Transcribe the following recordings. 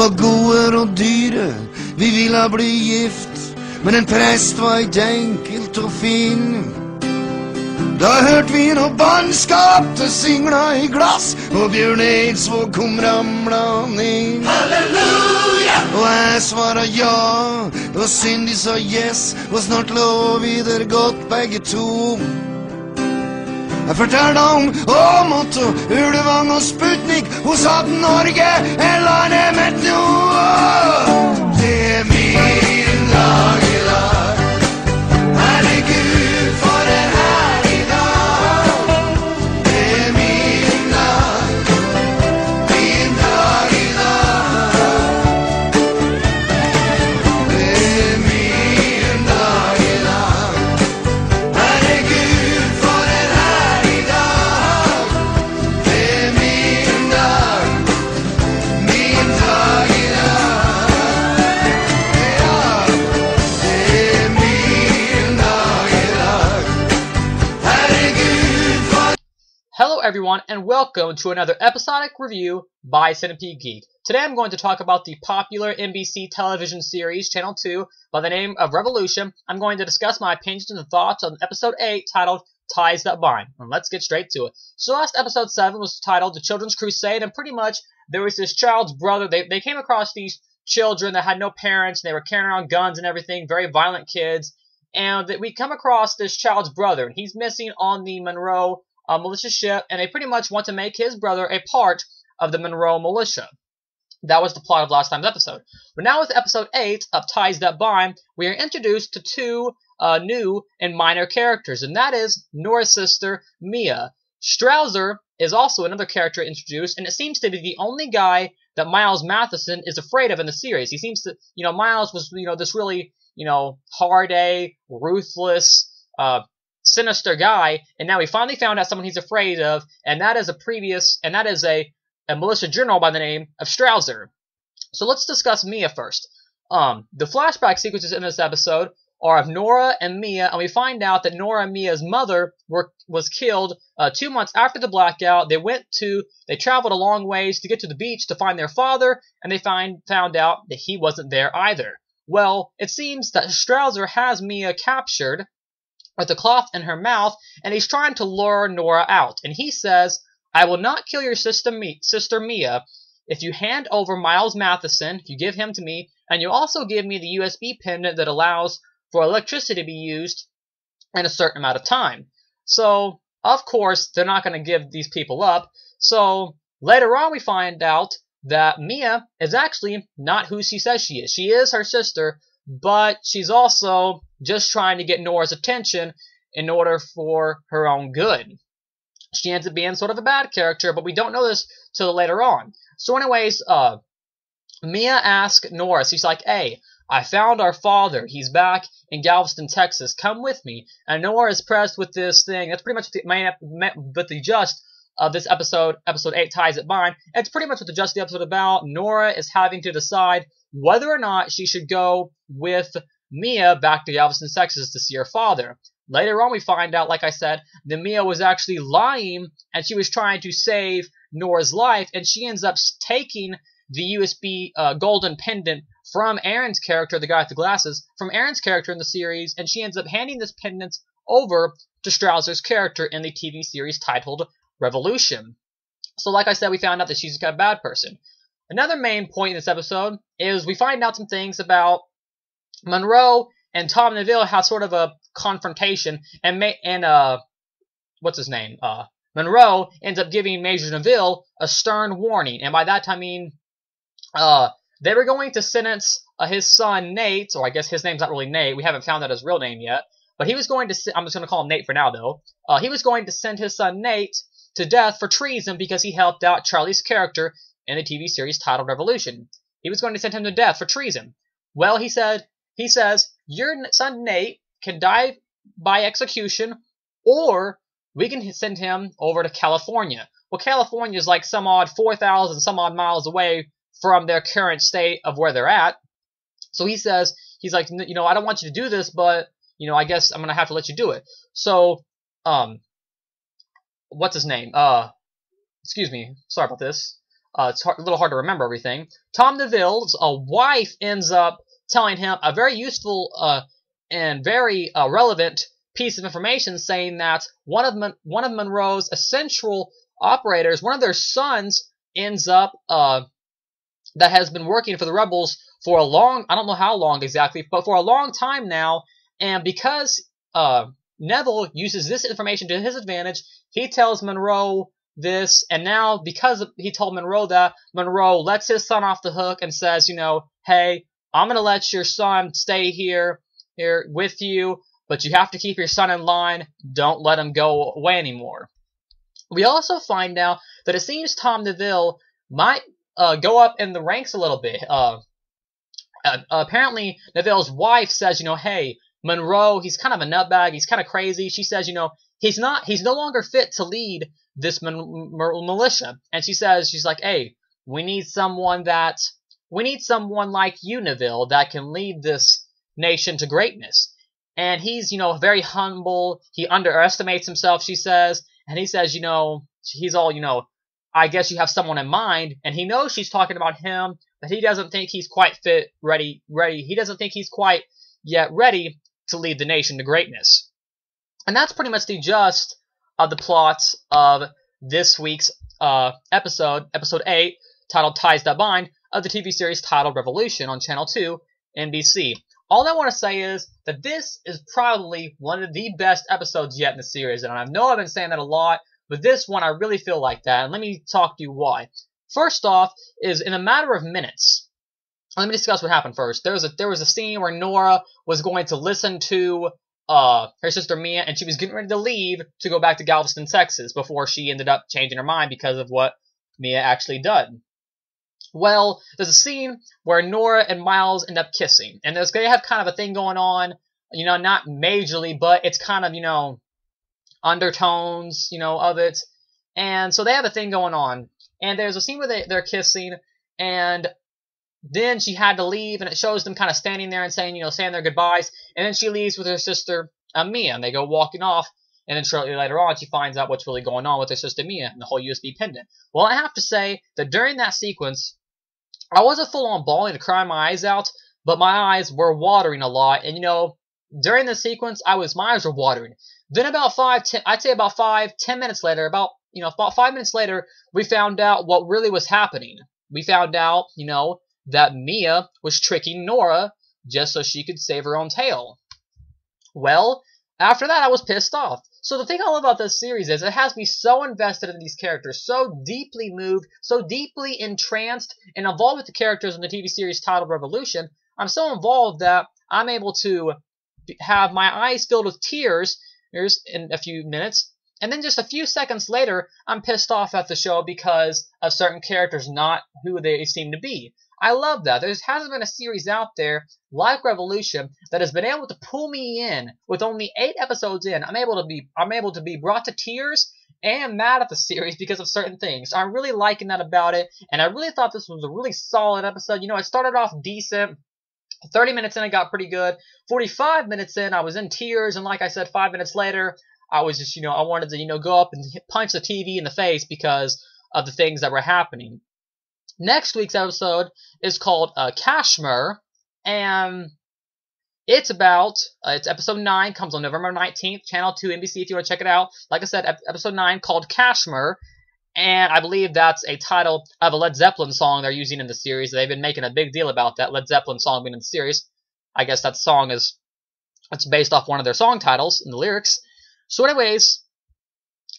var gode og dyre, vi ville bli gift, men en prest var ikke enkelt å finne. Da hørte vi noe bannskap, det singla i glass, og Bjørn Eidsvåg kom ramlende inn. Halleluja! Og jeg svaret ja, og Cindy sa yes, og snart lå vi der godt begge to. Jeg fortalte om Åmot og Ulvang og Sputnik, hun sa at Norge er landet mitt nå. Det er min dag i dag, herregud for en herlig dag. Det er min dag i dag. Det er min dag i dag, herregud for en herlig dag. Det er min dag i dag. Ja, det er min dag i dag, herregud for. Hello everyone, and welcome to another episodic review by Centipede Geek. Today I'm going to talk about the popular NBC television series, Channel 2, by the name of Revolution. I'm going to discuss my opinions and thoughts on episode 8, titled Ties That Bind. And let's get straight to it. So last episode 7 was titled The Children's Crusade, and pretty much there was this child's brother. They came across these children that had no parents, and they were carrying around guns and everything, very violent kids. And we come across this child's brother, and he's missing on the Monroe militia ship, and they pretty much want to make his brother a part of the Monroe militia. That was the plot of last time's episode. But now with episode 8 of Ties That Bind, we are introduced to two new and minor characters, and that is Nora's sister, Mia. Strouser is also another character introduced, and it seems to be the only guy that Miles Matheson is afraid of in the series. He seems to, Miles was, this really, hard-A, ruthless, sinister guy, and now we finally found out someone he's afraid of, and that is a militia general by the name of Strouser. So let's discuss Mia first. The flashback sequences in this episode are of Nora and Mia, and we find out that Nora and Mia's mother was killed 2 months after the blackout. They traveled a long ways to get to the beach to find their father, and they found out that he wasn't there either. Well, it seems that Strouser has Mia captured with a cloth in her mouth, and he's trying to lure Nora out. And he says, I will not kill your sister Mia if you hand over Miles Matheson, if you give him to me, and you also give me the USB pendant that allows for electricity to be used in a certain amount of time. So, of course, they're not going to give these people up. So, later on we find out that Mia is actually not who she says she is. She is her sister, but she's also just trying to get Nora's attention in order for her own good. She ends up being sort of a bad character, but we don't know this till later on. So anyways, Mia asks Nora, she's like, hey, I found our father. He's back in Galveston, Texas. Come with me. And Nora is pressed with this thing. That's pretty much the gist of this episode, episode 8, Ties That Bind. It's pretty much what the gist of the episode about. Nora is having to decide whether or not she should go with Mia back to Galveston, Texas to see her father. Later on we find out, like I said, that Mia was actually lying, and she was trying to save Nora's life, and she ends up taking the USB golden pendant from Aaron's character, the guy with the glasses, from Aaron's character in the series, and she ends up handing this pendant over to Strouser's character in the TV series titled Revolution. So like I said, we found out that she's a bad person. Another main point in this episode is we find out some things about Monroe and Tom Neville have sort of a confrontation, and what's his name? Monroe ends up giving Major Neville a stern warning, and by that I mean they were going to sentence his son Nate, or I guess his name's not really Nate. We haven't found out his real name yet, but he was going to. I'm just going to call him Nate for now, though. He was going to send his son Nate to death for treason because he helped out Charlie's character in the TV series titled Revolution. He was going to send him to death for treason. Well, he says, your son Nate can die by execution, or we can send him over to California. Well, California is like 4,000 some odd miles away from their current state of where they're at. So he's like, I don't want you to do this, but, I guess I'm going to have to let you do it. So, what's his name? Excuse me. Sorry about this. it's a little hard to remember everything. Tom DeVille's wife ends up telling him a very useful and very relevant piece of information, saying that one of Monroe's essential operators, one of their sons, ends up that has been working for the rebels for a long, I don't know how long exactly, but for a long time now. And because Neville uses this information to his advantage, he tells Monroe this, and now because he told Monroe that, Monroe lets his son off the hook and says, hey, I'm going to let your son stay here with you, but you have to keep your son in line. Don't let him go away anymore. We also find out that it seems Tom DeVille might go up in the ranks a little bit. Apparently, Neville's wife says, hey, Monroe, he's kind of a nutbag, he's kind of crazy. She says, he's no longer fit to lead this militia. And she says, she's like, hey, we need someone like you, Neville, that can lead this nation to greatness. And he's, very humble. He underestimates himself, she says. And he says, he's all, I guess you have someone in mind. And he knows she's talking about him, but he doesn't think he's quite ready. He doesn't think he's quite yet ready to lead the nation to greatness. And that's pretty much the gist of the plots of this week's episode 8, titled Ties That Bind, of the TV series titled Revolution on Channel 2, NBC. All I want to say is that this is probably one of the best episodes yet in the series, and I know I've been saying that a lot, but this one I really feel like that, and let me talk to you why. First off, is in a matter of minutes, let me discuss what happened first. There was a scene where Nora was going to listen to her sister Mia, and she was getting ready to leave to go back to Galveston, Texas, before she ended up changing her mind because of what Mia actually done. Well, there's a scene where Nora and Miles end up kissing, and they have kind of a thing going on, not majorly, but it's kind of, undertones, of it, and so they have a thing going on, and there's a scene where they're kissing, and then she had to leave, and it shows them kind of standing there and saying, saying their goodbyes, and then she leaves with her sister Mia, and they go walking off, and then shortly later on, she finds out what's really going on with her sister Mia and the whole USB pendant. Well, I have to say that during that sequence, I wasn't full-on bawling to cry my eyes out, but my eyes were watering a lot, and during the sequence, my eyes were watering. Then about 5-10 minutes later, about 5 minutes later, we found out what really was happening. We found out, that Mia was tricking Nora just so she could save her own tail. Well, after that, I was pissed off. So the thing I love about this series is it has me so invested in these characters, so deeply moved, so deeply entranced, and involved with the characters in the TV series titled Revolution. I'm so involved that I'm able to have my eyes filled with tears in a few minutes, and then just a few seconds later, I'm pissed off at the show because of certain characters not who they seem to be. I love that. There hasn't been a series out there like Revolution that has been able to pull me in with only 8 episodes in. I'm able to be brought to tears and mad at the series because of certain things. I'm really liking that about it, and I really thought this was a really solid episode. It started off decent. 30 minutes in, it got pretty good. 45 minutes in, I was in tears, and like I said, 5 minutes later, I was just, I wanted to, go up and punch the TV in the face because of the things that were happening. Next week's episode is called Kashmir, and it's episode 9, comes on November 19th, Channel 2, NBC, if you want to check it out. Like I said, episode 9 called Kashmir, and I believe that's a title of a Led Zeppelin song they're using in the series. They've been making a big deal about that Led Zeppelin song being in the series. I guess that song it's based off one of their song titles in the lyrics. So anyways,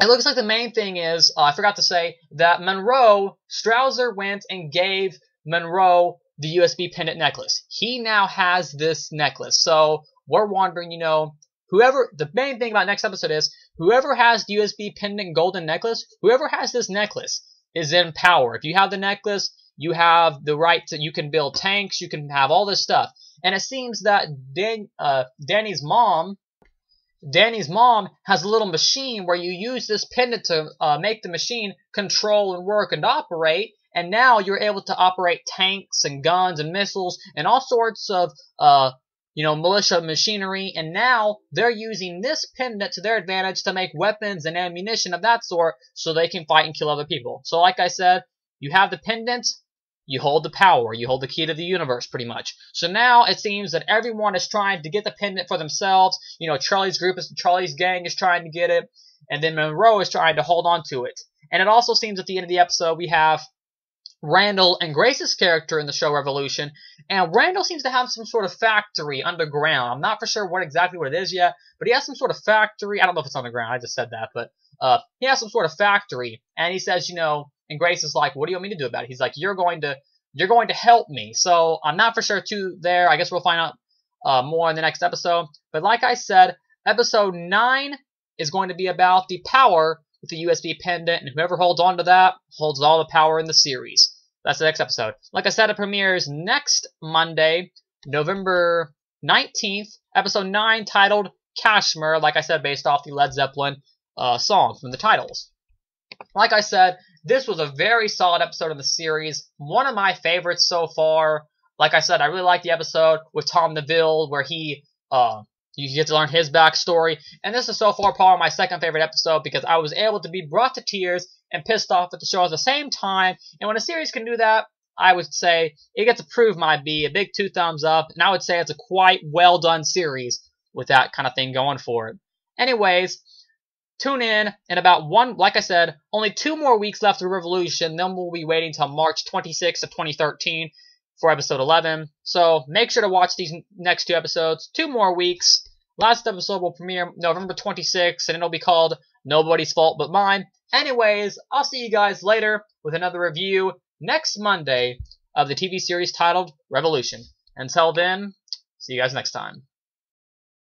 it looks like the main thing is, I forgot to say, that Strouser went and gave Monroe the USB pendant necklace. He now has this necklace. So we're wondering, the main thing about next episode is, whoever has the USB pendant golden necklace, whoever has this necklace is in power. If you have the necklace, you have the right to, you can build tanks, you can have all this stuff. And it seems that Danny's mom has a little machine where you use this pendant to make the machine control and work and operate, and now you're able to operate tanks and guns and missiles and all sorts of militia machinery, and now they're using this pendant to their advantage to make weapons and ammunition of that sort so they can fight and kill other people. So like I said, you have the pendant, you hold the power, you hold the key to the universe, pretty much. So now it seems that everyone is trying to get the pendant for themselves. You know, Charlie's gang is trying to get it, and then Monroe is trying to hold on to it. And it also seems at the end of the episode we have Randall and Grace's character in the show Revolution, and Randall seems to have some sort of factory underground. I'm not for sure exactly what it is yet, but he has some sort of factory. I don't know if it's underground, I just said that, but he has some sort of factory, and he says, you know, and Grace is like, what do you want me to do about it? He's like, you're going to help me. So I'm not for sure too there. I guess we'll find out more in the next episode. But like I said, episode 9 is going to be about the power with the USB pendant, and whoever holds on to that holds all the power in the series. That's the next episode. Like I said, it premieres next Monday, November 19th, episode 9, titled Kashmir, like I said, based off the Led Zeppelin song from the titles. Like I said, this was a very solid episode of the series, one of my favorites so far. Like I said, I really like the episode with Tom Neville, where you get to learn his backstory, and this is so far probably my second favorite episode because I was able to be brought to tears and pissed off at the show at the same time. And when a series can do that, I would say it gets approved my B, a big 2 thumbs up, and I would say it's a quite well done series with that kind of thing going for it. Anyways, tune in about like I said, only 2 more weeks left of Revolution, then we'll be waiting till March 26th of 2013 for episode 11. So make sure to watch these next 2 episodes. 2 more weeks. Last episode will premiere November 26th, and it'll be called Nobody's Fault But Mine. Anyways, I'll see you guys later with another review next Monday of the TV series titled Revolution. Until then, see you guys next time.